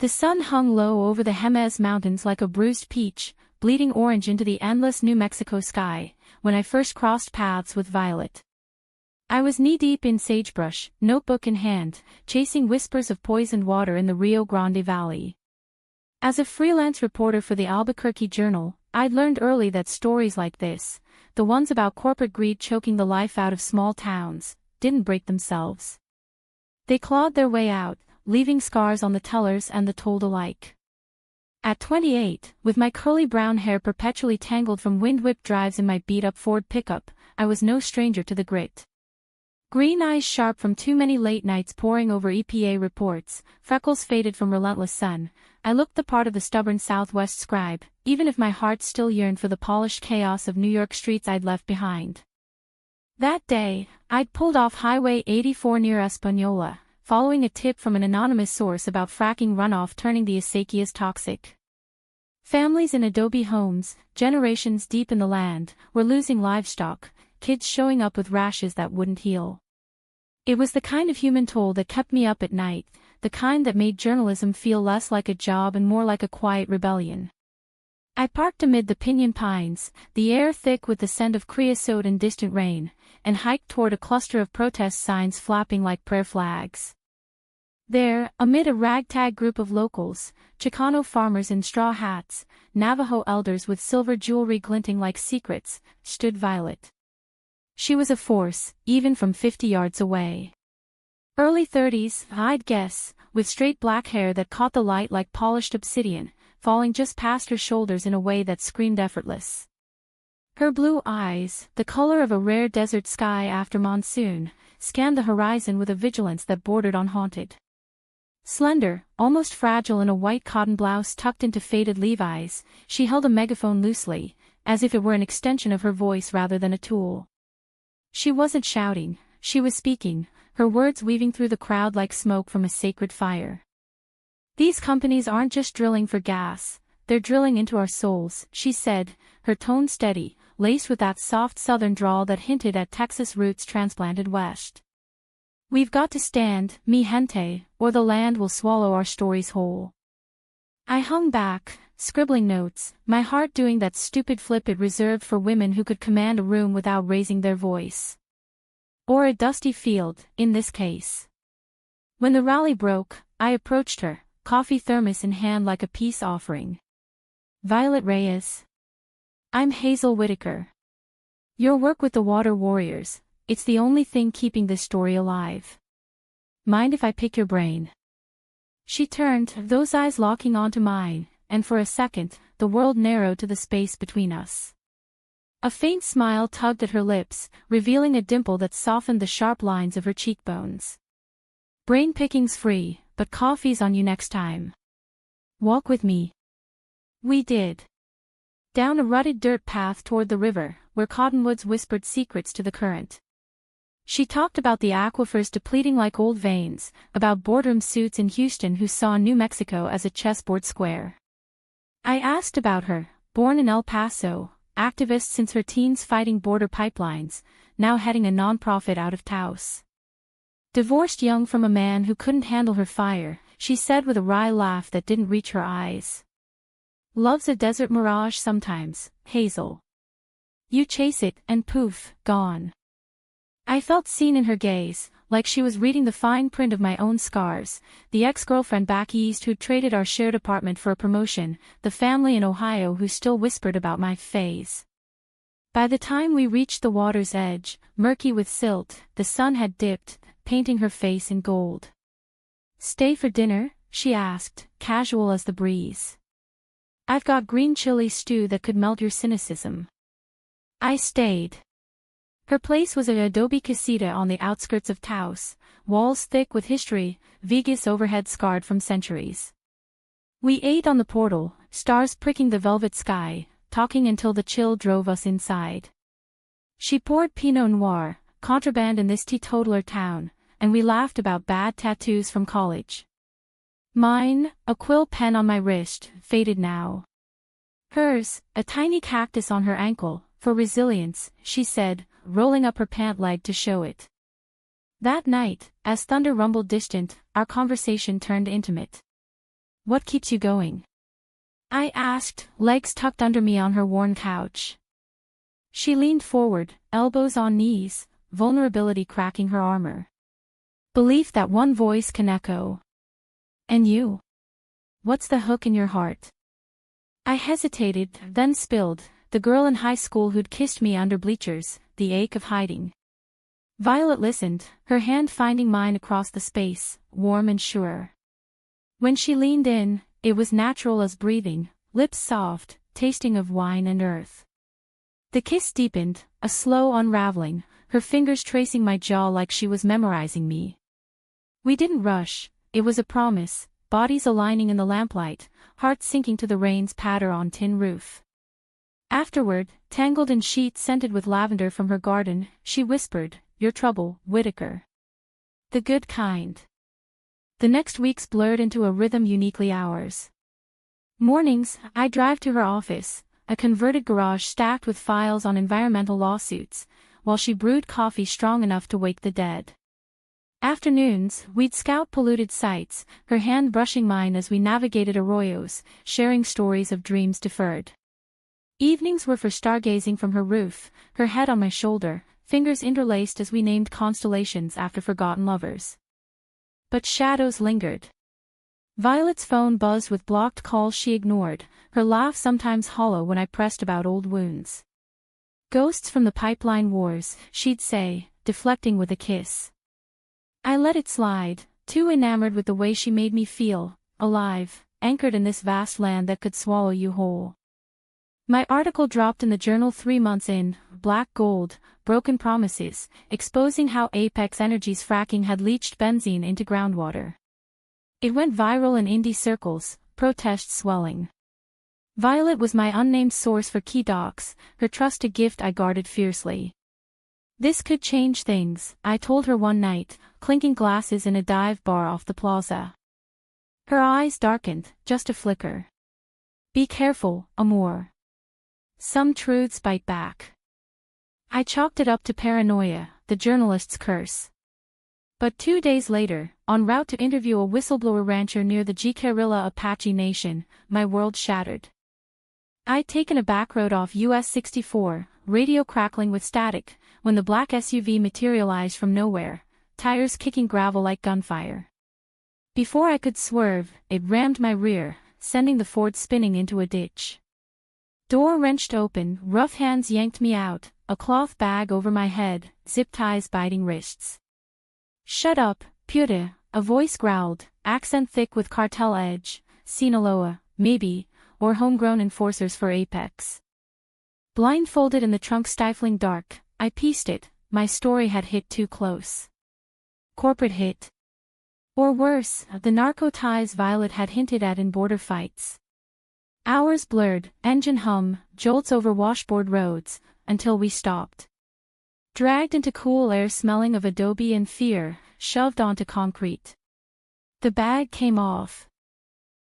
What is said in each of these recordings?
The sun hung low over the Jemez Mountains like a bruised peach, bleeding orange into the endless New Mexico sky, when I first crossed paths with Violet. I was knee-deep in sagebrush, notebook in hand, chasing whispers of poisoned water in the Rio Grande Valley. As a freelance reporter for the Albuquerque Journal, I'd learned early that stories like this, the ones about corporate greed choking the life out of small towns, didn't break themselves. They clawed their way out, leaving scars on the tellers and the told alike. At 28, with my curly brown hair perpetually tangled from wind-whipped drives in my beat-up Ford pickup, I was no stranger to the grit. Green eyes sharp from too many late nights poring over EPA reports, freckles faded from relentless sun, I looked the part of the stubborn Southwest scribe, even if my heart still yearned for the polished chaos of New York streets I'd left behind. That day, I'd pulled off Highway 84 near Espanola, following a tip from an anonymous source about fracking runoff turning the acequias toxic. Families in adobe homes, generations deep in the land, were losing livestock, kids showing up with rashes that wouldn't heal. It was the kind of human toll that kept me up at night, the kind that made journalism feel less like a job and more like a quiet rebellion. I parked amid the pinyon pines, the air thick with the scent of creosote and distant rain, and hiked toward a cluster of protest signs flapping like prayer flags. There, amid a ragtag group of locals, Chicano farmers in straw hats, Navajo elders with silver jewelry glinting like secrets, stood Violet. She was a force, even from 50 yards away. Early 30s, I'd guess, with straight black hair that caught the light like polished obsidian, falling just past her shoulders in a way that screamed effortless. Her blue eyes, the color of a rare desert sky after monsoon, scanned the horizon with a vigilance that bordered on haunted. Slender, almost fragile in a white cotton blouse tucked into faded Levi's, she held a megaphone loosely, as if it were an extension of her voice rather than a tool. She wasn't shouting, she was speaking, her words weaving through the crowd like smoke from a sacred fire. These companies aren't just drilling for gas, they're drilling into our souls, she said, her tone steady, laced with that soft southern drawl that hinted at Texas roots transplanted west. We've got to stand, mi gente, or the land will swallow our stories whole. I hung back, scribbling notes, my heart doing that stupid flip it reserved for women who could command a room without raising their voice. Or a dusty field, in this case. When the rally broke, I approached her, coffee thermos in hand like a peace offering. Violet Reyes. I'm Hazel Whitaker. Your work with the Water Warriors, it's the only thing keeping this story alive. Mind if I pick your brain? She turned, those eyes locking onto mine, and for a second, the world narrowed to the space between us. A faint smile tugged at her lips, revealing a dimple that softened the sharp lines of her cheekbones. Brain picking's free, but coffee's on you next time. Walk with me. We did. Down a rutted dirt path toward the river, where cottonwoods whispered secrets to the current. She talked about the aquifers depleting like old veins, about boardroom suits in Houston who saw New Mexico as a chessboard square. I asked about her, born in El Paso, activist since her teens fighting border pipelines, now heading a nonprofit out of Taos. Divorced young from a man who couldn't handle her fire, she said with a wry laugh that didn't reach her eyes. Love's a desert mirage sometimes, Hazel. You chase it, and poof, gone. I felt seen in her gaze, like she was reading the fine print of my own scars, the ex-girlfriend back east who'd traded our shared apartment for a promotion, the family in Ohio who still whispered about my phase. By the time we reached the water's edge, murky with silt, the sun had dipped, painting her face in gold. Stay for dinner? She asked, casual as the breeze. I've got green chili stew that could melt your cynicism. I stayed. Her place was an adobe casita on the outskirts of Taos, walls thick with history, Vegas overhead scarred from centuries. We ate on the portal, stars pricking the velvet sky, talking until the chill drove us inside. She poured Pinot Noir, contraband in this teetotaler town, and we laughed about bad tattoos from college. Mine, a quill pen on my wrist, faded now. Hers, a tiny cactus on her ankle, for resilience, she said, rolling up her pant leg to show it. That night, as thunder rumbled distant, our conversation turned intimate. What keeps you going? I asked, legs tucked under me on her worn couch. She leaned forward, elbows on knees, vulnerability cracking her armor. Belief that one voice can echo. And you? What's the hook in your heart? I hesitated, then spilled, the girl in high school who'd kissed me under bleachers, the ache of hiding. Violet listened, her hand finding mine across the space, warm and sure. When she leaned in, it was natural as breathing, lips soft, tasting of wine and earth. The kiss deepened, a slow unraveling, her fingers tracing my jaw like she was memorizing me. We didn't rush, it was a promise, bodies aligning in the lamplight, hearts sinking to the rain's patter on tin roof. Afterward, tangled in sheets scented with lavender from her garden, she whispered, "Your trouble, Whitaker. The good kind." The next weeks blurred into a rhythm uniquely ours. Mornings, I drive to her office, a converted garage stacked with files on environmental lawsuits, while she brewed coffee strong enough to wake the dead. Afternoons, we'd scout polluted sites, her hand brushing mine as we navigated arroyos, sharing stories of dreams deferred. Evenings were for stargazing from her roof, her head on my shoulder, fingers interlaced as we named constellations after forgotten lovers. But shadows lingered. Violet's phone buzzed with blocked calls she ignored, her laugh sometimes hollow when I pressed about old wounds. Ghosts from the pipeline wars, she'd say, deflecting with a kiss. I let it slide, too enamored with the way she made me feel, alive, anchored in this vast land that could swallow you whole. My article dropped in the journal 3 months in, black gold, broken promises, exposing how Apex Energy's fracking had leached benzene into groundwater. It went viral in indie circles, protests swelling. Violet was my unnamed source for key docs, her trusted gift I guarded fiercely. This could change things, I told her one night, clinking glasses in a dive bar off the plaza. Her eyes darkened, just a flicker. Be careful, amour. Some truths bite back. I chalked it up to paranoia, the journalist's curse. But 2 days later, en route to interview a whistleblower rancher near the Jicarilla Apache Nation, my world shattered. I'd taken a back road off US 64, radio crackling with static, when the black SUV materialized from nowhere, tires kicking gravel like gunfire. Before I could swerve, it rammed my rear, sending the Ford spinning into a ditch. Door wrenched open, rough hands yanked me out, a cloth bag over my head, zip ties biting wrists. "Shut up, Puta," a voice growled, accent thick with cartel edge, Sinaloa, maybe, or homegrown enforcers for Apex. Blindfolded in the trunk's stifling dark, I pieced it, my story had hit too close. Corporate hit. Or worse, the narco ties Violet had hinted at in border fights. Hours blurred, engine hum, jolts over washboard roads, until we stopped. Dragged into cool air smelling of adobe and fear, shoved onto concrete. The bag came off.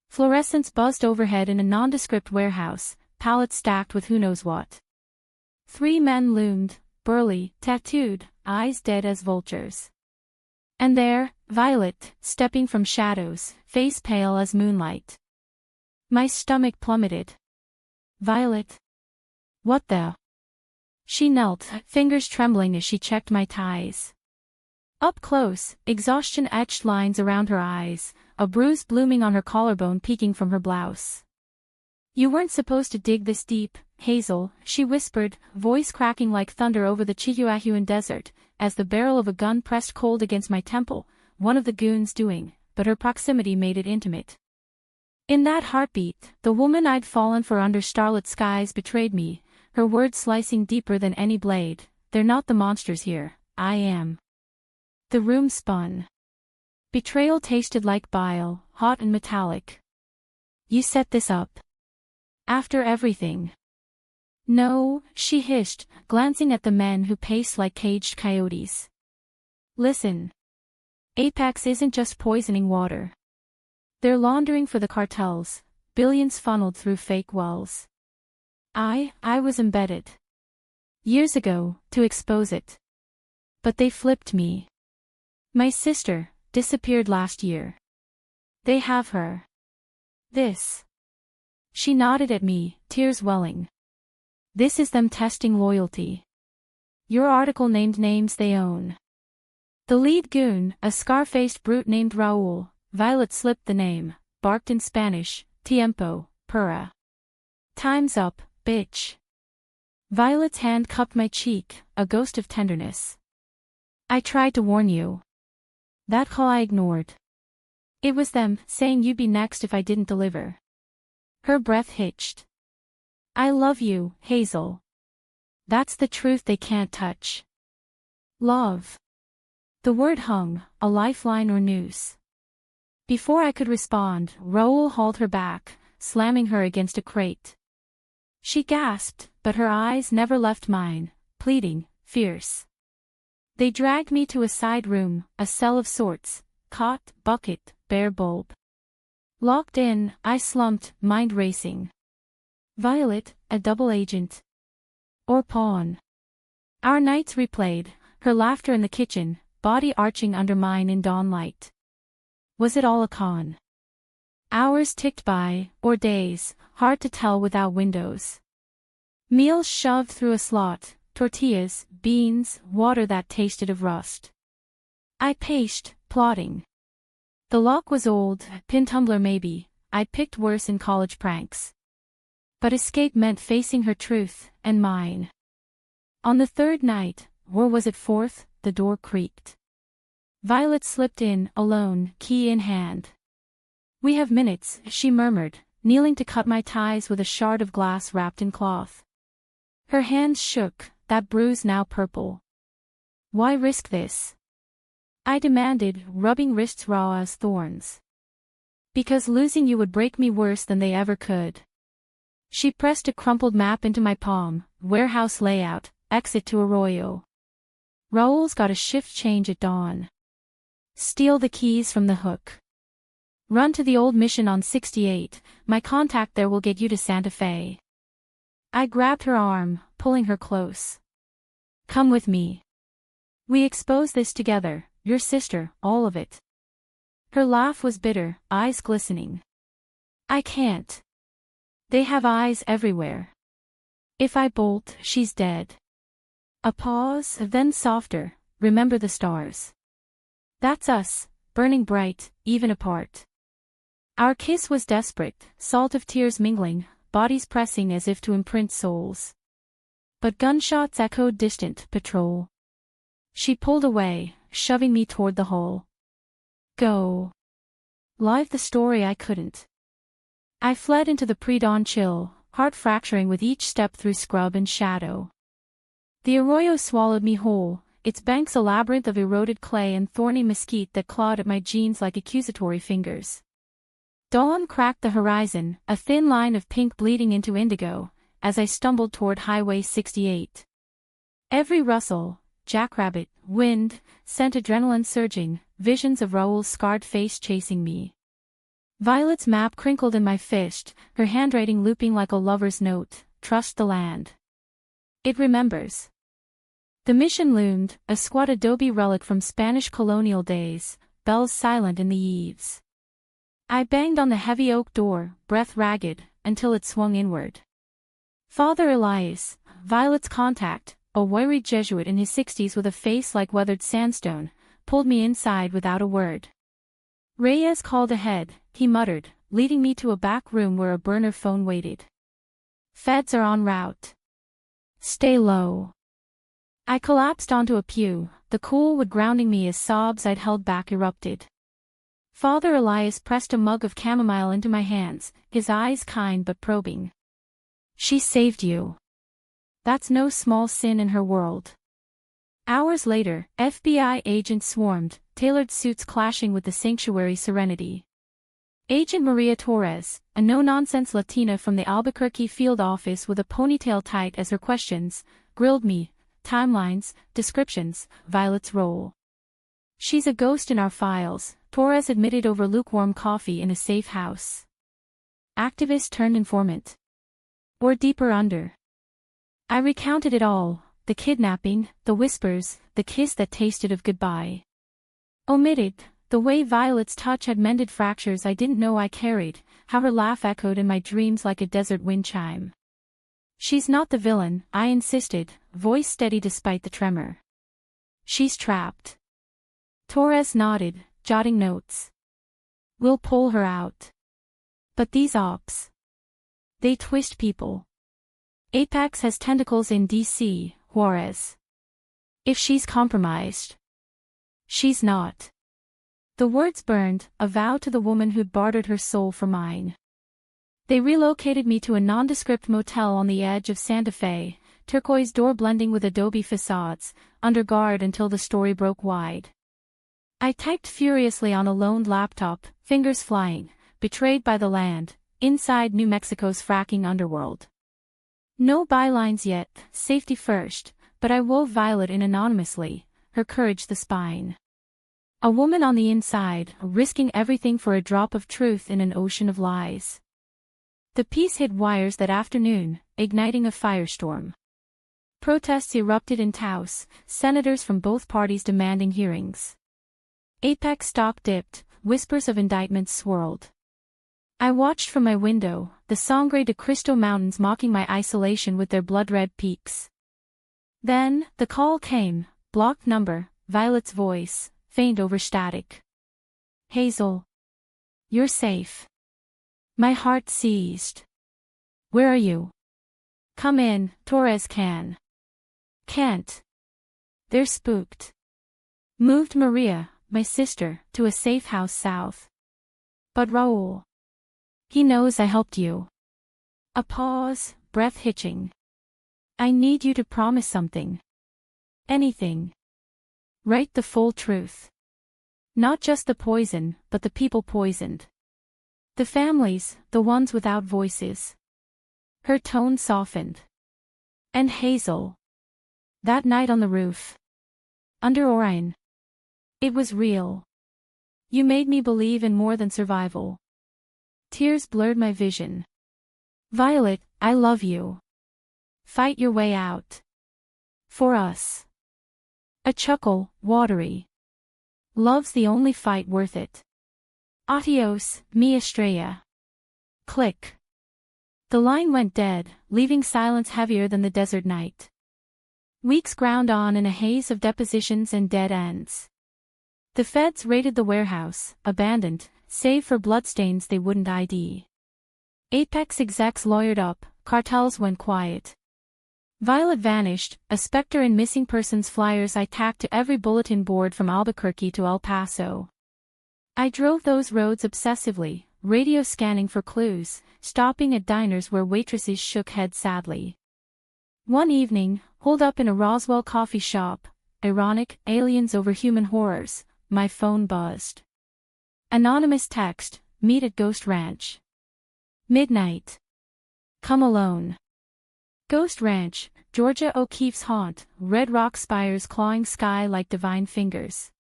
Fluorescence buzzed overhead in a nondescript warehouse, pallets stacked with who knows what. 3 men loomed, burly, tattooed, eyes dead as vultures. And there, Violet, stepping from shadows, face pale as moonlight. My stomach plummeted. "Violet? What the?" She knelt, fingers trembling as she checked my ties. Up close, exhaustion etched lines around her eyes, a bruise blooming on her collarbone peeking from her blouse. "You weren't supposed to dig this deep, Hazel," she whispered, voice cracking like thunder over the Chihuahuan desert, as the barrel of a gun pressed cold against my temple, one of the goons doing, but her proximity made it intimate. In that heartbeat, the woman I'd fallen for under starlit skies betrayed me, her words slicing deeper than any blade. "They're not the monsters here, I am." The room spun. Betrayal tasted like bile, hot and metallic. "You set this up. After everything." "No," she hissed, glancing at the men who paced like caged coyotes. "Listen. Apex isn't just poisoning water. They're laundering for the cartels, billions funneled through fake wells. I was embedded. Years ago, to expose it. But they flipped me. My sister disappeared last year. They have her. This. She nodded at me, tears welling. This is them testing loyalty. Your article named names they own. The lead goon, a scar-faced brute named Raoul, Violet slipped the name, barked in Spanish, tiempo, pura. Time's up, bitch. Violet's hand cupped my cheek, a ghost of tenderness. I tried to warn you. That call I ignored. It was them, saying you'd be next if I didn't deliver. Her breath hitched. I love you, Hazel. That's the truth they can't touch. Love. The word hung, a lifeline or noose. Before I could respond, Raoul hauled her back, slamming her against a crate. She gasped, but her eyes never left mine, pleading, fierce. They dragged me to a side room, a cell of sorts, cot, bucket, bare bulb. Locked in, I slumped, mind racing. Violet, a double agent. Or pawn. Our nights replayed, her laughter in the kitchen, body arching under mine in dawn light. Was it all a con? Hours ticked by, or days, hard to tell without windows. Meals shoved through a slot, tortillas, beans, water that tasted of rust. I paced, plotting. The lock was old, pin tumbler maybe, I'd picked worse in college pranks. But escape meant facing her truth, and mine. On the third night, or was it fourth, the door creaked. Violet slipped in, alone, key in hand. We have minutes, she murmured, kneeling to cut my ties with a shard of glass wrapped in cloth. Her hands shook, that bruise now purple. Why risk this? I demanded, rubbing wrists raw as thorns. Because losing you would break me worse than they ever could. She pressed a crumpled map into my palm, warehouse layout, exit to Arroyo. Raoul's got a shift change at dawn. Steal the keys from the hook. Run to the old mission on 68, my contact there will get you to Santa Fe. I grabbed her arm, pulling her close. Come with me. We expose this together, your sister, all of it. Her laugh was bitter, eyes glistening. I can't. They have eyes everywhere. If I bolt, she's dead. A pause, then softer, remember the stars. That's us, burning bright, even apart. Our kiss was desperate, salt of tears mingling, bodies pressing as if to imprint souls. But gunshots echoed distant, patrol. She pulled away, shoving me toward the hole. Go. Live the story I couldn't. I fled into the pre-dawn chill, heart fracturing with each step through scrub and shadow. The arroyo swallowed me whole, its banks a labyrinth of eroded clay and thorny mesquite that clawed at my jeans like accusatory fingers. Dawn cracked the horizon, a thin line of pink bleeding into indigo, as I stumbled toward Highway 68. Every rustle, jackrabbit, wind, sent adrenaline surging, visions of Raoul's scarred face chasing me. Violet's map crinkled in my fist, her handwriting looping like a lover's note, trust the land. It remembers. The mission loomed, a squat adobe relic from Spanish colonial days, bells silent in the eaves. I banged on the heavy oak door, breath ragged, until it swung inward. Father Elias, Violet's contact, a wiry Jesuit in his 60s with a face like weathered sandstone, pulled me inside without a word. Reyes called ahead, he muttered, leading me to a back room where a burner phone waited. Feds are en route. Stay low. I collapsed onto a pew, the cool wood grounding me as sobs I'd held back erupted. Father Elias pressed a mug of chamomile into my hands, his eyes kind but probing. She saved you. That's no small sin in her world. Hours later, FBI agents swarmed, tailored suits clashing with the sanctuary serenity. Agent Maria Torres, a no-nonsense Latina from the Albuquerque field office with a ponytail tight as her questions, grilled me, timelines, descriptions, Violet's role. She's a ghost in our files, Torres admitted over lukewarm coffee in a safe house. Activist turned informant. Or deeper under. I recounted it all, the kidnapping, the whispers, the kiss that tasted of goodbye. Omitted, The way Violet's touch had mended fractures I didn't know I carried, how her laugh echoed in my dreams like a desert wind chime. "She's not the villain," I insisted, voice steady despite the tremor. "She's trapped." Torres nodded, jotting notes. "We'll pull her out. But these ops. They twist people. Apex has tentacles in DC, Juarez. If she's compromised." "She's not." The words burned, a vow to the woman who'd bartered her soul for mine. They relocated me to a nondescript motel on the edge of Santa Fe, turquoise door blending with adobe facades, under guard until the story broke wide. I typed furiously on a loaned laptop, fingers flying, betrayed by the land, inside New Mexico's fracking underworld. No bylines yet, safety first, but I wove Violet in anonymously, her courage the spine. A woman on the inside, risking everything for a drop of truth in an ocean of lies. The piece hit wires that afternoon, igniting a firestorm. Protests erupted in Taos, senators from both parties demanding hearings. Apex stock dipped, whispers of indictments swirled. I watched from my window, the Sangre de Cristo Mountains mocking my isolation with their blood-red peaks. Then, the call came, blocked number, Violet's voice, faint over static. "Hazel. You're safe." My heart seized. "Where are you?" "Come in, Torres can." "Can't. They're spooked." "Moved Maria, my sister, to a safe house south." "But Raul. He knows I helped you." A pause, breath hitching. "I need you to promise something." "Anything. Write the full truth. Not just the poison, but the people poisoned. The families, the ones without voices." Her tone softened. "And Hazel. That night on the roof. Under Orion. It was real. You made me believe in more than survival." Tears blurred my vision. "Violet, I love you. Fight your way out. For us." A chuckle, watery. "Love's the only fight worth it. Adios, mi estrella." Click. The line went dead, leaving silence heavier than the desert night. Weeks ground on in a haze of depositions and dead ends. The feds raided the warehouse, abandoned, save for bloodstains they wouldn't ID. Apex execs lawyered up, cartels went quiet. Violet vanished, a specter in missing persons flyers I tacked to every bulletin board from Albuquerque to El Paso. I drove those roads obsessively, radio scanning for clues, stopping at diners where waitresses shook heads sadly. One evening, holed up in a Roswell coffee shop, ironic, aliens over human horrors, my phone buzzed. Anonymous text, "Meet at Ghost Ranch. Midnight. Come alone." Ghost Ranch, Georgia O'Keeffe's haunt, red rock spires clawing sky like divine fingers.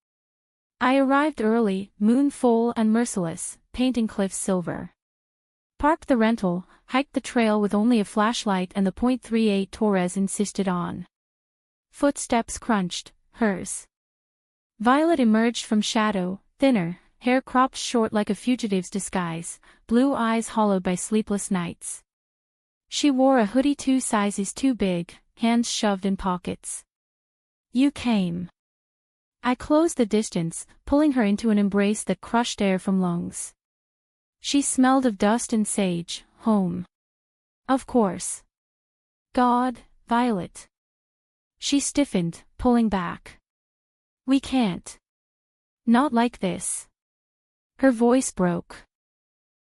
I arrived early, moon full and merciless, painting cliffs silver. Parked the rental, hiked the trail with only a flashlight and the .38 Torres insisted on. Footsteps crunched, hers. Violet emerged from shadow, thinner, hair cropped short like a fugitive's disguise, blue eyes hollowed by sleepless nights. She wore a hoodie 2 sizes too big, hands shoved in pockets. "You came." I closed the distance, pulling her into an embrace that crushed air from lungs. She smelled of dust and sage, home. Of course. God, Violet. She stiffened, pulling back. "We can't. Not like this." Her voice broke.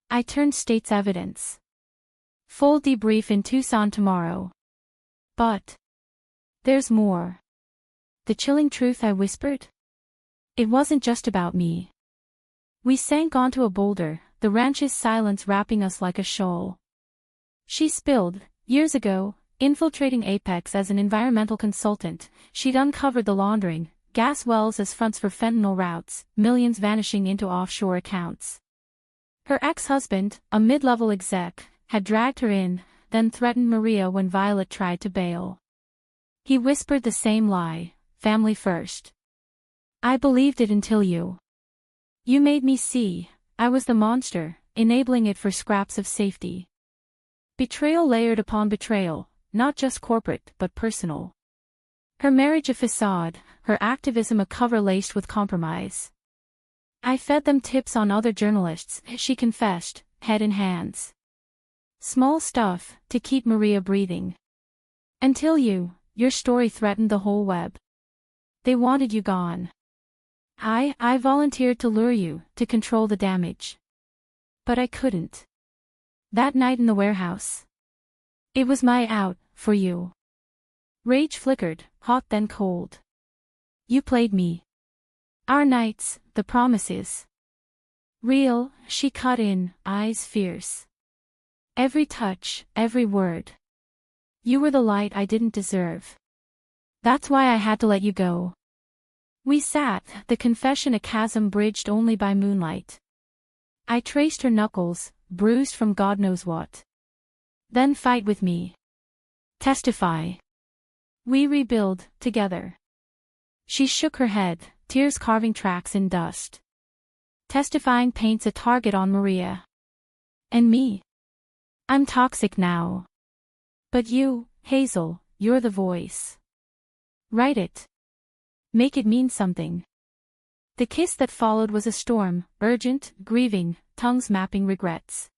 I turned state's evidence. "Full debrief in Tucson tomorrow." "But there's more." The chilling truth I whispered? It wasn't just about me. We sank onto a boulder, the ranch's silence wrapping us like a shawl. She spilled, years ago, infiltrating Apex as an environmental consultant, she'd uncovered the laundering, gas wells as fronts for fentanyl routes, millions vanishing into offshore accounts. Her ex-husband, a mid-level exec, had dragged her in, then threatened Maria when Violet tried to bail. He whispered the same lie, family first. I believed it until you. You made me see. I was the monster, enabling it for scraps of safety. Betrayal layered upon betrayal, not just corporate but personal. Her marriage a facade, her activism a cover laced with compromise. I fed them tips on other journalists, she confessed, head in hands. Small stuff, to keep Maria breathing. Until your story threatened the whole web. They wanted you gone. I volunteered to lure you, to control the damage. But I couldn't. That night in the warehouse. It was my out, for you. Rage flickered, hot then cold. You played me. Our nights, the promises. Real, she cut in, eyes fierce. Every touch, every word. You were the light I didn't deserve. That's why I had to let you go. We sat, the confession a chasm bridged only by moonlight. I traced her knuckles, bruised from God knows what. Then fight with me. Testify. We rebuild, together. She shook her head, tears carving tracks in dust. Testifying paints a target on Maria. And me. I'm toxic now. But you, Hazel, you're the voice. Write it. Make it mean something. The kiss that followed was a storm, urgent, grieving, tongues mapping regrets.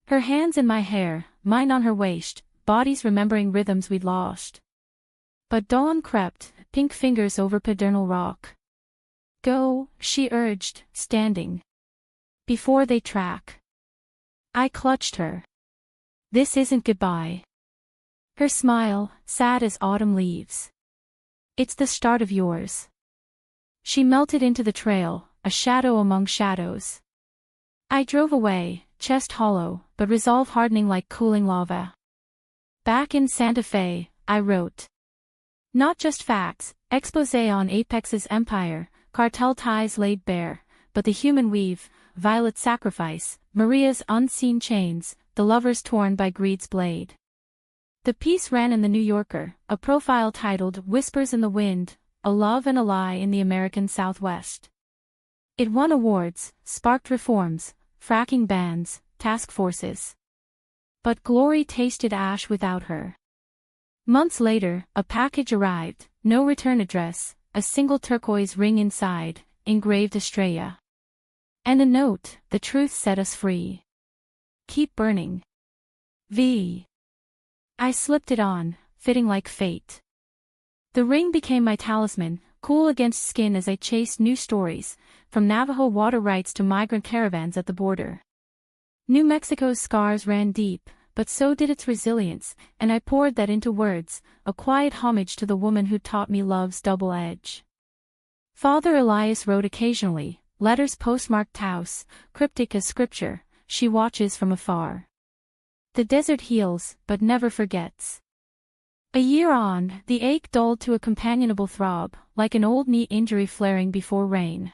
Her hands in my hair, mine on her waist, bodies remembering rhythms we'd lost. But dawn crept, pink fingers over paternal rock. Go, she urged, standing. Before they track. I clutched her. This isn't goodbye. Her smile, sad as autumn leaves. It's the start of yours. She melted into the trail, a shadow among shadows. I drove away, chest hollow, but resolve hardening like cooling lava. Back in Santa Fe, I wrote. Not just facts, exposé on Apex's empire, cartel ties laid bare, but the human weave, Violet's sacrifice, Maria's unseen chains, the lovers torn by greed's blade. The piece ran in the New Yorker, a profile titled Whispers in the Wind, A Love and a Lie in the American Southwest. It won awards, sparked reforms, fracking bans, task forces. But glory tasted ash without her. Months later, a package arrived, no return address, a single turquoise ring inside, engraved Estrella. And a note, the truth set us free. Keep burning. V. I slipped it on, fitting like fate. The ring became my talisman, cool against skin as I chased new stories, from Navajo water rights to migrant caravans at the border. New Mexico's scars ran deep, but so did its resilience, and I poured that into words, a quiet homage to the woman who taught me love's double edge. Father Elias wrote occasionally, letters postmarked Taos, cryptic as scripture, she watches from afar. The desert heals, but never forgets. A year on, the ache dulled to a companionable throb, like an old knee injury flaring before rain.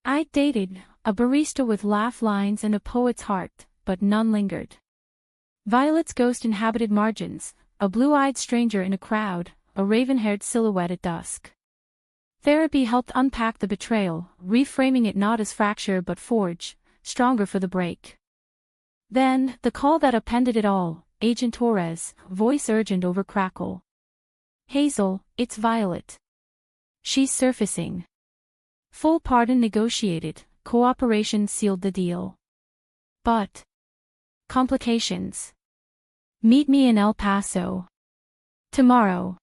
I dated, a barista with laugh lines and a poet's heart, but none lingered. Violet's ghost inhabited margins, a blue-eyed stranger in a crowd, a raven-haired silhouette at dusk. Therapy helped unpack the betrayal, reframing it not as fracture but forge, stronger for the break. Then, the call that appended it all, Agent Torres, voice urgent over crackle. Hazel, it's Violet. She's surfacing. Full pardon negotiated, cooperation sealed the deal. But complications. Meet me in El Paso. Tomorrow.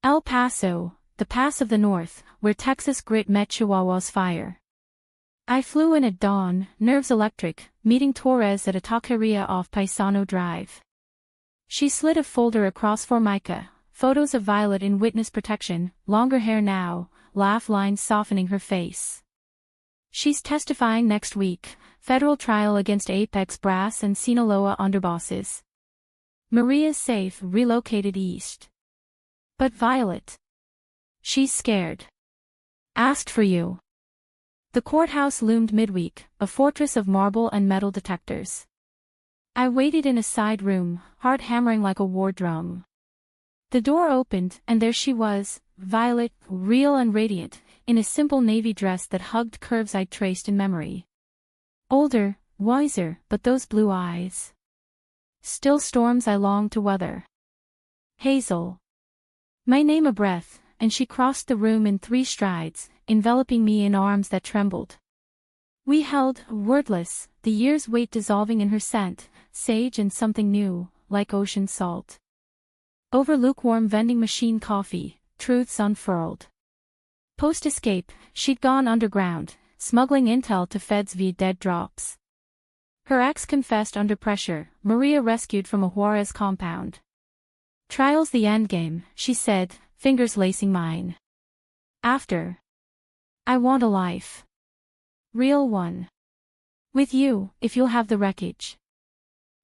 El Paso, the pass of the north, where Texas grit met Chihuahua's fire. I flew in at dawn, nerves electric, meeting Torres at a taqueria off Paisano Drive. She slid a folder across Formica, photos of Violet in witness protection, longer hair now, laugh lines softening her face. She's testifying next week, federal trial against Apex brass and Sinaloa underbosses. Maria's safe, relocated east. But Violet. She's scared. Asked for you. The courthouse loomed midweek, a fortress of marble and metal detectors. I waited in a side room, heart hammering like a war drum. The door opened, and there she was, Violet, real and radiant, in a simple navy dress that hugged curves I'd traced in memory. Older, wiser, but those blue eyes. Still storms I longed to weather. Hazel. My name a breath, and she crossed the room in 3 strides, enveloping me in arms that trembled. We held, wordless, the year's weight dissolving in her scent, sage and something new, like ocean salt. Over lukewarm vending machine coffee, truths unfurled. Post-escape, she'd gone underground, smuggling intel to feds via dead drops. Her ex confessed under pressure, Maria rescued from a Juarez compound. Trial's the endgame, she said, fingers lacing mine. After. I want a life. Real one. With you, if you'll have the wreckage.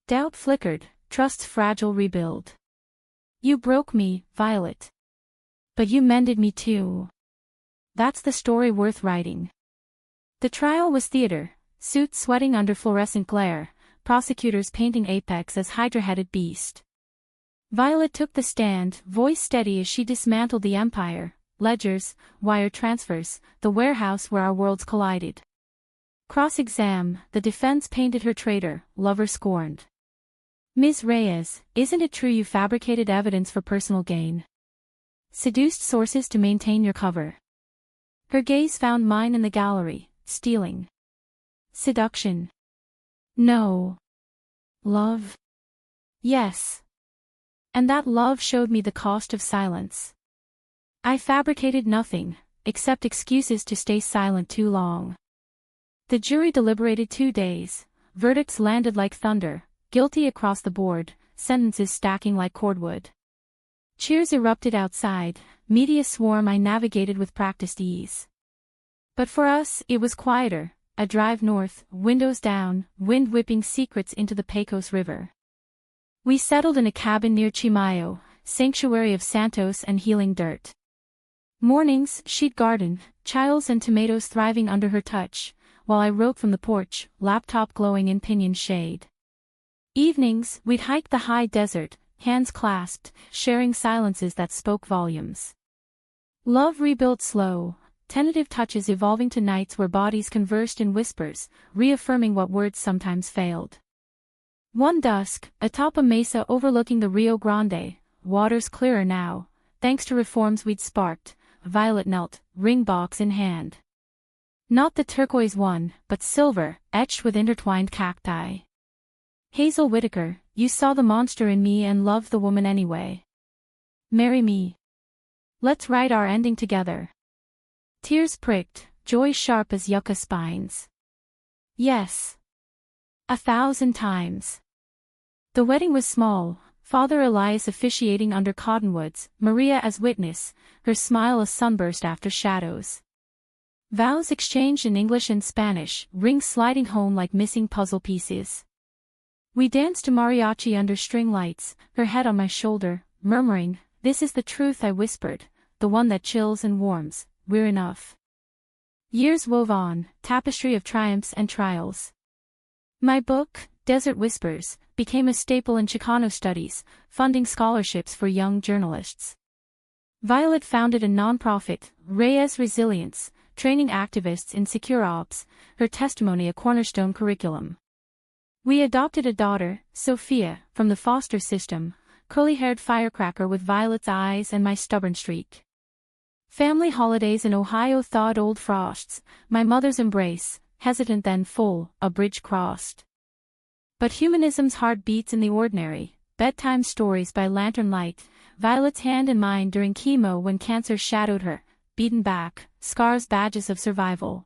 Doubt flickered, trust's fragile rebuild. You broke me, Violet. But you mended me too. That's the story worth writing. The trial was theater, suits sweating under fluorescent glare, prosecutors painting Apex as Hydra-headed beast. Violet took the stand, voice steady as she dismantled the empire, ledgers, wire transfers, the warehouse where our worlds collided. Cross-exam, the defense painted her traitor, lover scorned. Ms. Reyes, isn't it true you fabricated evidence for personal gain? Seduced sources to maintain your cover. Her gaze found mine in the gallery, stealing. Seduction. No. Love. Yes. And that love showed me the cost of silence. I fabricated nothing, except excuses to stay silent too long. The jury deliberated 2 days, verdicts landed like thunder, guilty across the board, sentences stacking like cordwood. Cheers erupted outside, media swarm I navigated with practiced ease. But for us, it was quieter, a drive north, windows down, wind whipping secrets into the Pecos River. We settled in a cabin near Chimayo, sanctuary of Santos and healing dirt. Mornings, she'd garden, chiles and tomatoes thriving under her touch, while I wrote from the porch, laptop glowing in pinyon shade. Evenings, we'd hike the high desert, hands clasped, sharing silences that spoke volumes. Love rebuilt slow, tentative touches evolving to nights where bodies conversed in whispers, reaffirming what words sometimes failed. One dusk, atop a mesa overlooking the Rio Grande, waters clearer now, thanks to reforms we'd sparked, Violet knelt, ring box in hand. Not the turquoise one, but silver, etched with intertwined cacti. Hazel Whitaker, you saw the monster in me and loved the woman anyway. Marry me. Let's write our ending together. Tears pricked, joy sharp as yucca spines. Yes. 1,000 times. The wedding was small, Father Elias officiating under cottonwoods, Maria as witness, her smile a sunburst after shadows. Vows exchanged in English and Spanish, rings sliding home like missing puzzle pieces. We danced to mariachi under string lights, her head on my shoulder, murmuring, "This is the truth," I whispered, "the one that chills and warms, we're enough." Years wove on, tapestry of triumphs and trials. My book, Desert Whispers, became a staple in Chicano studies, funding scholarships for young journalists. Violet founded a nonprofit, Reyes Resilience, training activists in secure ops, her testimony a cornerstone curriculum. We adopted a daughter, Sophia, from the foster system, curly-haired firecracker with Violet's eyes and my stubborn streak. Family holidays in Ohio thawed old frosts, my mother's embrace, hesitant then full, a bridge crossed. But humanism's heart beats in the ordinary, bedtime stories by lantern light, Violet's hand in mine during chemo when cancer shadowed her, beaten back, scars badges of survival.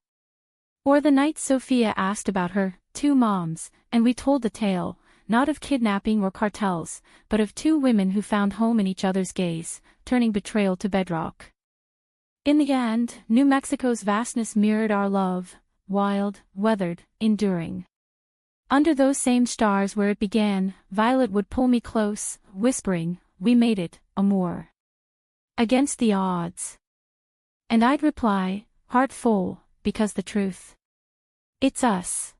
Or the night Sophia asked about her 2 moms, and we told the tale, not of kidnapping or cartels, but of 2 women who found home in each other's gaze, turning betrayal to bedrock. In the end, New Mexico's vastness mirrored our love, wild, weathered, enduring. Under those same stars where it began, Violet would pull me close, whispering, "We made it, amour." Against the odds. And I'd reply, heart full, because the truth. It's us.